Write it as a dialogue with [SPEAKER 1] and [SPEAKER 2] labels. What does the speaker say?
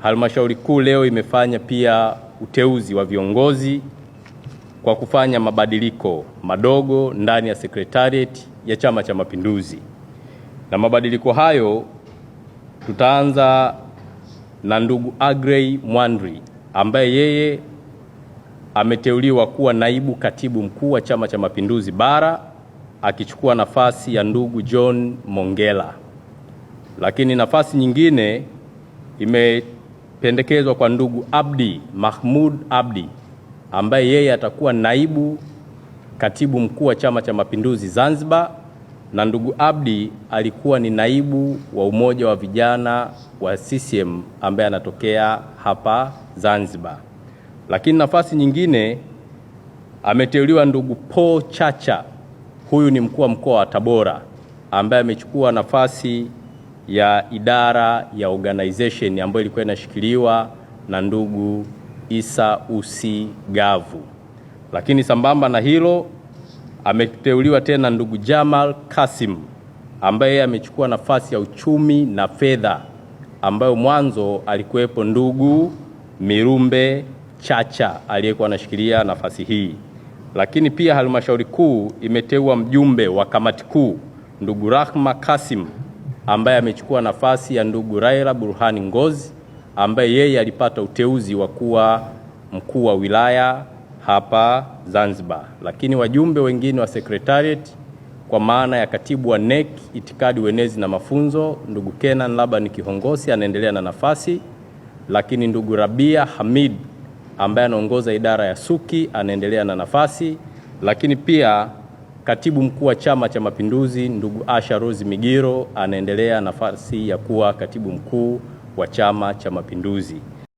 [SPEAKER 1] Halmashauri Kuu leo imefanya pia uteuzi wa viongozi kwa kufanya mabadiliko madogo ndani ya Secretariat ya Chama cha Mapinduzi. Na mabadiliko hayo tutaanza na ndugu Agrey Mwandri ambaye yeye ameteuliwa kuwa naibu katibu mkuu wa Chama cha Mapinduzi Bara, akichukua nafasi ya ndugu John Mongela. Lakini nafasi nyingine imependekezwa kwa ndugu Abdi Mahmud Abdi ambaye yeye atakuwa naibu katibu mkuu wa Chama cha Mapinduzi Zanzibar, na ndugu Abdi alikuwa ni naibu wa umoja wa vijana wa CCM ambaye anatokea hapa Zanzibar. Lakini nafasi nyingine ameteuliwa ndugu Paul Chacha, huyu ni mkuu wa mkoa wa Tabora ambaye amechukua nafasi ya idara ya organization ambayo ilikuwa inashikiliwa na ndugu Isa Usi Gavu. Lakini sambamba na hilo ameteuliwa tena ndugu Jamal Kasim ambaye amechukua nafasi ya uchumi na fedha ambayo mwanzo alikuwepo ndugu Mirumbe Chacha aliyekuwa anashikilia nafasi hii. Lakini pia halmashauri kuu imeteua mjumbe wa kamati kuu ndugu Rahma Kasim ambaye amechukua nafasi ya ndugu Raila Burhani Ngozi ambaye yeye alipata uteuzi wa kuwa mkuu wa wilaya hapa Zanzibar. Lakini wajumbe wengine wa Secretariat kwa maana ya katibu wa NEC itikadi, uenezi na mafunzo ndugu Kenan Laban Kihongosi anaendelea na nafasi, lakini ndugu Rabia Hamid ambaye anaongoza idara ya Suki anaendelea na nafasi, lakini pia katibu mkuu wa Chama cha Mapinduzi ndugu Asha Rose Migiro anaendelea nafasi ya kuwa katibu mkuu wa Chama cha Mapinduzi.